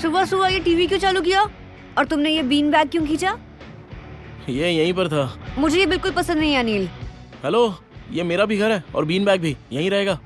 सुबह सुबह ये टीवी क्यों चालू किया? और तुमने ये बीन बैग क्यों खींचा? ये यहीं पर था। मुझे ये बिल्कुल पसंद नहीं है अनिल। हेलो, ये मेरा भी घर है और बीन बैग भी यहीं रहेगा।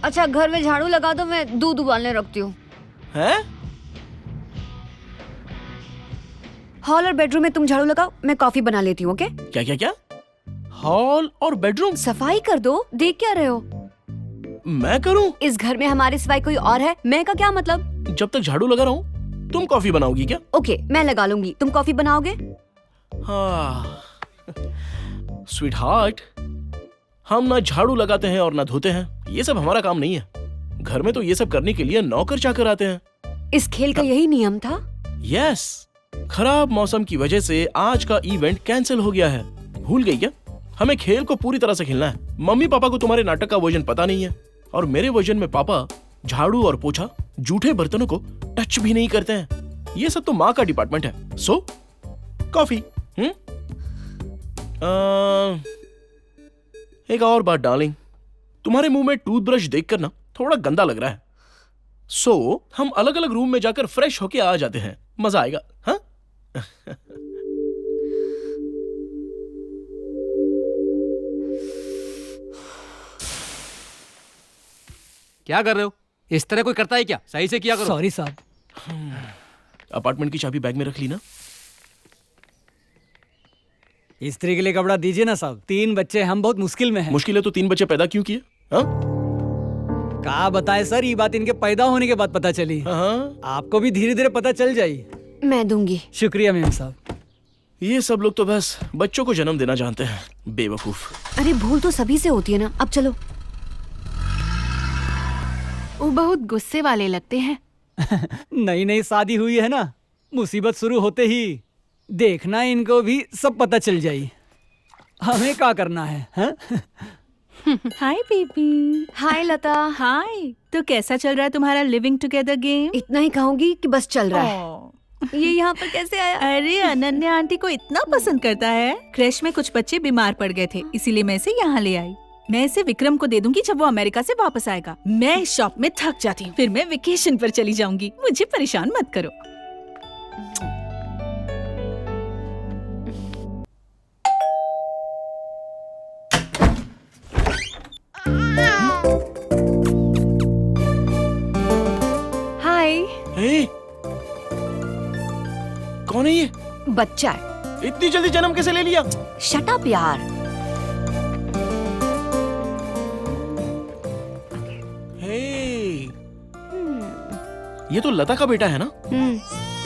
अच्छा, घर में झाड़ू लगा दो, मैं दूध उबालने रखती हूँ। हैं? हॉल और बेडरूम में तुम झाड़ू लगाओ, मैं कॉफी बना लेती हूँ। ओके? क्या क्या क्या? हॉल और बेडरूम सफाई कर दो, देख क्या रहे हो? मैं करूं? इस घर में हमारे सिवाय कोई और है? मैं का क्या मतलब? जब तक झाड़ू लगा रहा हूँ तुम कॉफी बनाओगी क्या? ओके, मैं लगा लूंगी, तुम कॉफी बनाओगे? हाँ स्वीट हार्ट, हम ना झाड़ू लगाते हैं और ना धोते हैं, ये सब हमारा काम नहीं है। घर में तो ये सब करने के लिए नौकर चाकर आते हैं। इस खेल का यही नियम था? यस, खराब मौसम की वजह से आज का इवेंट कैंसिल हो गया है। भूल गई क्या? हमें खेल को पूरी तरह से खेलना है। मम्मी पापा को तुम्हारे नाटक का वर्जन पता नहीं है और मेरे वर्जन में पापा झाड़ू और पोछा, जूठे बर्तनों को टच भी नहीं करते हैं। ये सब तो माँ का डिपार्टमेंट है। सो कॉफी। एक और बात डार्लिंग, तुम्हारे मुंह में टूथब्रश देखकर ना थोड़ा गंदा लग रहा है। सो हम अलग अलग रूम में जाकर फ्रेश होके आ जाते हैं, मजा आएगा। हाँ क्या कर रहे हो? इस तरह कोई करता है क्या? सही से किया करो। सॉरी साहब। अपार्टमेंट की चाबी बैग में रख ली ना? स्त्री के लिए कपड़ा दीजिए ना साहब, 3 बच्चे, हम बहुत मुश्किल में हैं। मुश्किल है तो 3 बच्चे पैदा क्यों किए? हाँ? कहा बताए सर, ये बात इनके पैदा होने के बाद पता चली। हाँ? आपको भी धीरे धीरे पता चल जाई। मैं दूंगी। शुक्रिया मेम साहब। ये सब लोग तो बस बच्चों को जन्म देना जानते हैं, बेवकूफ। अरे भूल तो सभी से होती है ना। अब चलो। वो बहुत गुस्से वाले लगते हैं। नई नई शादी हुई है ना, मुसीबत शुरू होते ही देखना इनको भी सब पता चल जाई। हमें क्या करना है? Hi baby. हाय लता। हाय, तो कैसा चल रहा है तुम्हारा लिविंग टुगेदर गेम? इतना ही कहूंगी कि बस चल रहा है। ये यहाँ पर कैसे आया? अरे अनन्या आंटी को इतना पसंद करता है। क्रैश में कुछ बच्चे बीमार पड़ गए थे, इसीलिए मैं इसे यहाँ ले आई। मैं इसे विक्रम को दे दूंगी जब वो अमेरिका से वापस आएगा। मैं इस शॉप में थक जाती हूँ, फिर मैं वेकेशन पर चली जाऊंगी। मुझे परेशान मत करो। हाय। हे, कौन है ये? बच्चा है। इतनी जल्दी जन्म कैसे ले लिया? शट अप यार। ये तो लता का बेटा है ना?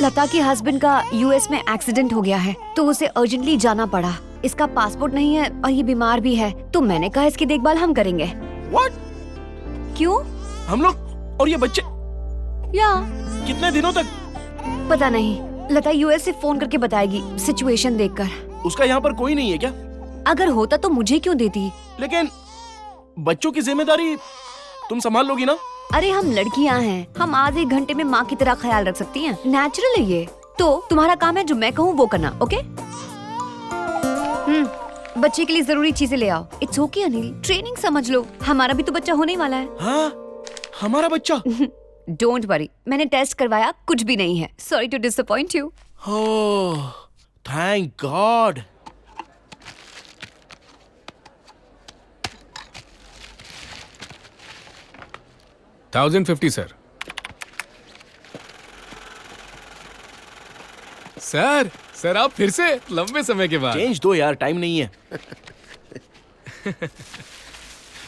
लता के हस्बैंड का यूएस में एक्सीडेंट हो गया है, तो उसे अर्जेंटली जाना पड़ा। इसका पासपोर्ट नहीं है और ये बीमार भी है, तो मैंने कहा इसकी देखभाल हम करेंगे। What? क्यों? हम लोग और ये बच्चे या कितने दिनों तक? पता नहीं, लता यूएस से फोन करके बताएगी सिचुएशन देखकर। उसका यहाँ पर कोई नहीं है क्या? अगर होता तो मुझे क्यों देती? लेकिन बच्चों की जिम्मेदारी तुम संभाल लोगी ना? अरे हम लड़कियां हैं, हम आधे घंटे में माँ की तरह ख्याल रख सकती हैं। नेचुरल है ये। तो तुम्हारा काम है जो मैं कहूँ वो करना, ओके? बच्चे के लिए जरूरी चीजें ले आओ। इट्स ओके अनिल, ट्रेनिंग समझ लो। हमारा भी तो बच्चा होने ही वाला है। हाँ, हमारा बच्चा। डोंट वरी, मैंने टेस्ट करवाया, कुछ भी नहीं है। Sorry to disappoint you. Oh, thank God. $1,050 sir. Sir आप फिर से लंबे समय के बाद। चेंज दो यार, टाइम नहीं है।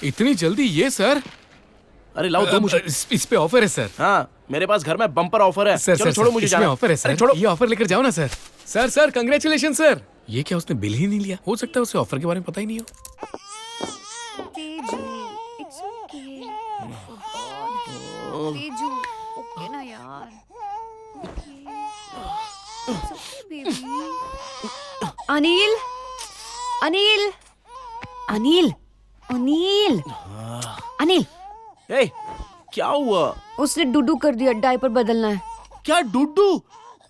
इतनी जल्दी ये सर? अरे लाओ दो मुझे। इस पे ऑफर है सर। हाँ, मेरे पास घर में बम्पर ऑफर है। सर चलो सर छोड़ो, मुझे इसमें जाना। ऑफर है अरे सर। छोड़ो। ये ऑफर लेकर जाओ ना सर। Sir congratulation sir. ये क्या, उसने बिल ही नहीं लिया? हो सकता है उसे ऑफर के बारे में पता ही नहीं हो। It's okay. ओके ना यार। अनिल, अनिल, अनिल, अनिल, अनिल। ए, क्या हुआ? उसने डूडू कर दिया, डायपर बदलना है। क्या डुड्डू?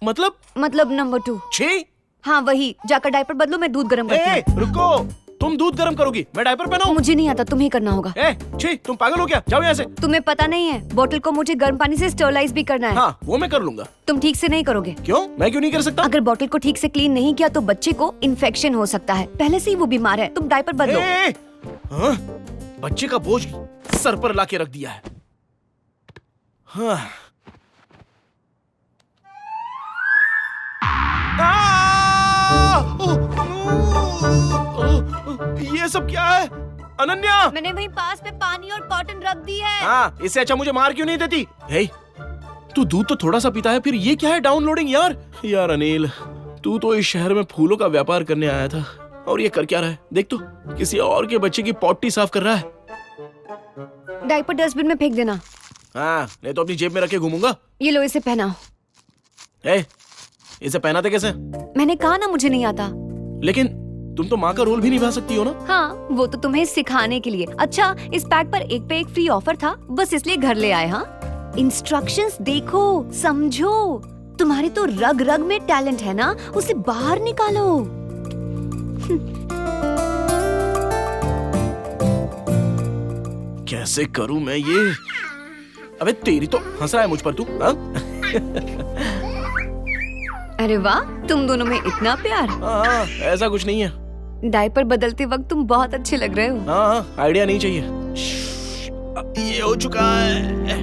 मतलब मतलब नंबर 2। छी। हाँ वही, जाकर डायपर बदलो, मैं दूध गर्म करती हूँ। रुको, तुम दूध गर्म करोगी, मैं डायपर पहनाऊं? मुझे नहीं आता, तुम्हें करना होगा। छी, तुम पागल हो क्या? जाओ यहाँ से। तुम्हें पता नहीं है, बोतल को मुझे गर्म पानी से स्टरलाइज भी करना है। हाँ, वो मैं कर लूंगा। तुम ठीक से नहीं करोगे। क्यों? मैं क्यों नहीं कर सकता? अगर बोतल को ठीक से क्लीन नहीं किया तो बच्चे को इन्फेक्शन हो सकता है। पहले से ही वो बीमार है, तुम डायपर बदलो। हाँ, बच्चे का बोझ सर पर लाके रख दिया है। हाँ। ये सब क्या है? अनन्या! मैंने वहीं पास में पानी और कॉटन रख दी है। हाँ, इससे अच्छा मुझे मार क्यों नहीं देती? हे, तू दूध तो थोड़ा सा पीता है, फिर ये क्या है डाउनलोडिंग यार? यार अनिल, तू तो इस शहर में फूलों का व्यापार करने आया था और ये कर क्या रहा है? देख तो, किसी और के बच्चे की पॉटी साफ कर रहा है। डायपर डस्टबिन में फेंक देना। हाँ, नहीं तो अपनी जेब में रख के घूमूंगा। ये लो, इसे पहनाओ। हे, इसे पहनाते कैसे? मैंने कहा ना मुझे नहीं आता। लेकिन तुम तो माँ का रोल भी निभा सकती हो ना? हाँ, वो तो तुम्हें सिखाने के लिए। अच्छा, इस पैक पर एक पे एक फ्री ऑफर था, बस इसलिए घर ले आए। हाँ, इंस्ट्रक्शंस देखो, समझो। तुम्हारे तो रग रग में टैलेंट है ना, उसे बाहर निकालो। कैसे करूं मैं ये? अबे तेरी तो हंस रहा है मुझ पर तू, हाँ? अरे वाह, तुम दोनों में इतना प्यार। हाँ, ऐसा कुछ नहीं है। डायपर बदलते वक्त तुम बहुत अच्छे लग रहे हो। हाँ, आइडिया नहीं चाहिए। ये हो चुका है।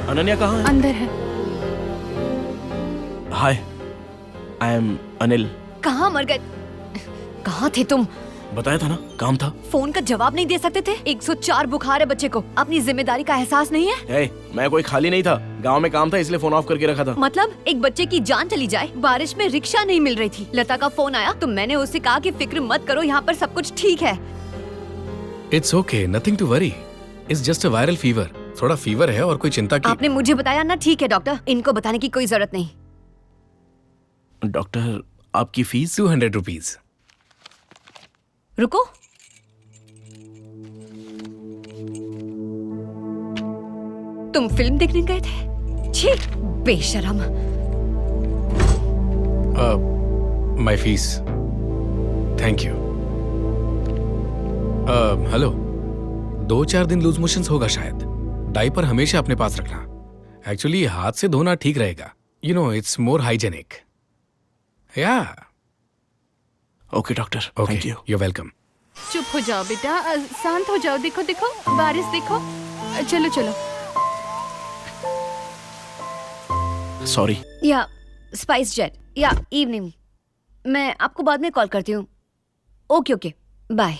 अनन्या कहाँ है? अंदर है। हाय, आई एम अनिल। कहाँ मर गए? कहाँ थे तुम? बताया था ना, काम था। फोन का जवाब नहीं दे सकते थे? 104 बुखार है बच्चे को, अपनी जिम्मेदारी का एहसास नहीं है? हे, मैं कोई खाली नहीं था, गांव में काम था इसलिए फोन ऑफ करके रखा था। मतलब एक बच्चे की जान चली जाए, बारिश में रिक्शा नहीं मिल रही थी, लता का फोन आया तो मैंने उससे कहा कि फिक्र मत करो, यहाँ पर सब कुछ ठीक है। It's okay, nothing to worry. It's just a viral fever. थोड़ा फीवर है और कोई चिंता की। आपने मुझे बताया ना। ठीक है डॉक्टर, इनको बताने की कोई जरूरत नहीं। डॉक्टर, आपकी फीस? 200 रुपीज। रुको, तुम फिल्म देखने गए थे? छी, बेशरम। My fees. Thank you. Hello, 2-4 दिन लूज मोशंस होगा शायद। डायपर हमेशा अपने पास रखना। एक्चुअली हाथ से धोना ठीक रहेगा। You know, it's more hygienic. या okay doctor, thank you. You welcome. चुप हो जाओ बेटा, शांत हो जाओ। देखो देखो, बारिश देखो। चलो चलो। सॉरी। या स्पाइस जेट या इवनिंग। मैं आपको बाद में कॉल करती हूँ। Okay okay, bye.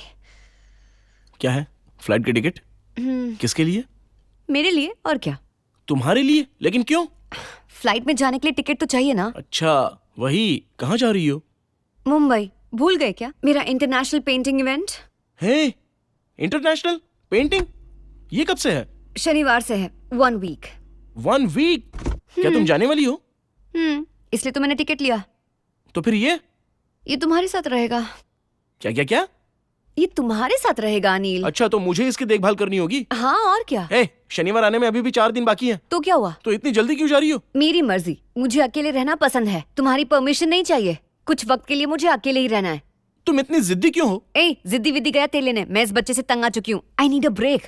क्या है? फ्लाइट की टिकट? किसके लिए? मेरे लिए, और क्या? तुम्हारे लिए? लेकिन क्यों? फ्लाइट में जाने के लिए टिकट तो चाहिए ना। अच्छा, वही। कहाँ जा रही हो? मुंबई। भूल गए क्या? मेरा इंटरनेशनल पेंटिंग इवेंट है। International painting? ये कब से है? शनिवार से है। 1 वीक। 1 वीक? क्या तुम जाने वाली हो? इसलिए तो मैंने टिकट लिया। तो फिर ये तुम्हारे साथ रहेगा। क्या क्या क्या? ये तुम्हारे साथ रहेगा अनिल। अच्छा, तो मुझे इसकी देखभाल करनी होगी? हाँ, और क्या? शनिवार आने में अभी भी 4 दिन बाकी हैं। तो क्या हुआ? तो इतनी जल्दी क्यों जा रही हो? मेरी मर्जी। मुझे अकेले रहना पसंद है, तुम्हारी परमिशन नहीं चाहिए। कुछ वक्त के लिए मुझे अकेले ही रहना है। तुम इतनी जिद्दी क्यों हो? जिद्दी विद्दी गया तेल लेने। मैं इस बच्चे से तंग आ चुकी हूँ। I need a break.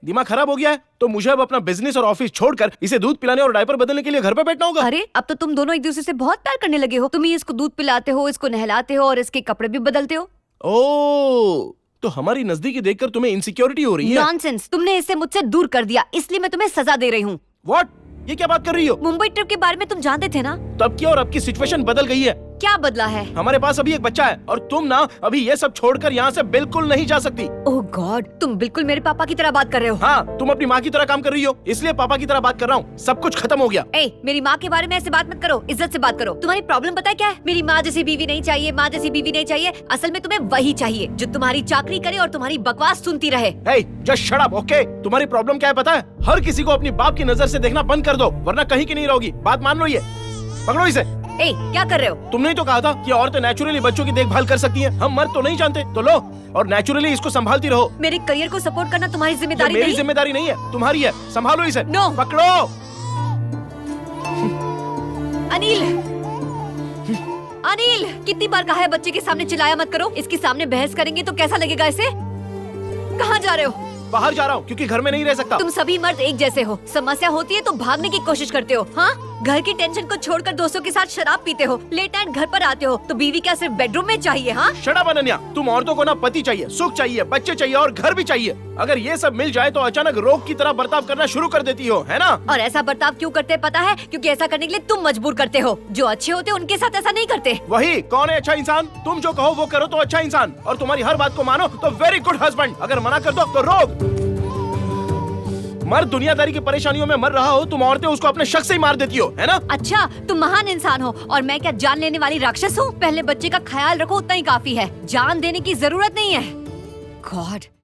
दिमाग खराब हो गया है? तो मुझे अब अपना बिजनेस और ऑफिस छोड़कर इसे दूध पिलाने और डायपर बदलने के लिए घर पे बैठना होगा। अरे, अब तो तुम दोनों एक दूसरे से बहुत प्यार करने लगे हो। तुम ही इसको दूध पिलाते हो, इसको नहलाते हो और इसके कपड़े भी बदलते हो। ओह, तो हमारी नजदीकी देखकर तुम्हें इनसिक्योरिटी हो रही है? नॉनसेंस। तुमने इसे मुझसे दूर कर दिया, इसलिए मैं तुम्हें सजा दे रही हूँ। व्हाट? ये क्या बात कर रही हो? मुंबई ट्रिप के बारे में तुम जानते थे ना? तब क्या, और अब की सिचुएशन बदल गई है। क्या बदला है? हमारे पास अभी एक बच्चा है और तुम ना अभी ये सब छोड़कर यहाँ से बिल्कुल नहीं जा सकती। ओह गॉड, तुम बिल्कुल मेरे पापा की तरह बात कर रहे हो। हाँ, तुम अपनी माँ की तरह काम कर रही हो, इसलिए पापा की तरह बात कर रहा हूँ। सब कुछ खत्म हो गया। मेरी माँ के बारे में ऐसे बात मत करो, इज्जत से बात करो। तुम्हारी प्रॉब्लम पता है क्या है? मेरी माँ जैसी बीवी नहीं चाहिए, माँ जैसी बीवी नहीं चाहिए। असल में तुम्हें वही चाहिए जो तुम्हारी चाकरी करे और तुम्हारी बकवास सुनती रहे। Just shut up, okay? तुम्हारी प्रॉब्लम क्या है पता है? हर किसी को अपनी बाप की नजर से देखना बंद कर दो, वरना कहीं की नहीं रहोगी। बात मान लो। ये पकड़ो इसे। ए, क्या कर रहे हो? तुमने ही तो कहा था कि औरतें नेचुरली बच्चों की देखभाल कर सकती हैं। हम मर्द तो नहीं जानते, तो लो और नेचुरली इसको संभालती रहो। मेरे करियर को सपोर्ट करना तुम्हारी ये जिम्मेदारी मेरी नहीं। जिम्मेदारी नहीं है, तुम्हारी है। संभालो इसे। No। पकड़ो। अनिल, अनिल, कितनी बार कहा है बच्चे के सामने चिल्लाया मत करो। इसके सामने बहस करेंगे तो कैसा लगेगा इसे? कहाँ जा रहे हो? बाहर जा रहा हूँ क्योंकि घर में नहीं रह सकता। तुम सभी मर्द एक जैसे हो। समस्या होती है तो भागने की कोशिश करते हो। हाँ, घर की टेंशन को छोड़कर दोस्तों के साथ शराब पीते हो। लेट नाइट घर पर आते हो तो बीवी क्या सिर्फ बेडरूम में चाहिए? हाँ, शट अप अनन्या, तुम औरतों को ना पति चाहिए, सुख चाहिए, बच्चे चाहिए और घर भी चाहिए। अगर ये सब मिल जाए तो अचानक रोग की तरह बर्ताव करना शुरू कर देती हो, है ना? और ऐसा बर्ताव क्यों करते हैं पता है? क्योंकि ऐसा करने के लिए तुम मजबूर करते हो। जो अच्छे होते हैं उनके साथ ऐसा नहीं करते। वही कौन है अच्छा इंसान? तुम जो कहो वो करो तो अच्छा इंसान, और तुम्हारी हर बात को मानो तो वेरी गुड हस्बैंड। अगर मना कर दो तो रोग। मर्द दुनियादारी की परेशानियों में मर रहा हो, तुम औरतें उसको अपने शक से ही मार देती हो, है ना? अच्छा, तुम महान इंसान हो और मैं क्या जान लेने वाली राक्षस हूँ? पहले बच्चे का ख्याल रखो, उतना ही काफी है। जान देने की जरूरत नहीं है। गॉड।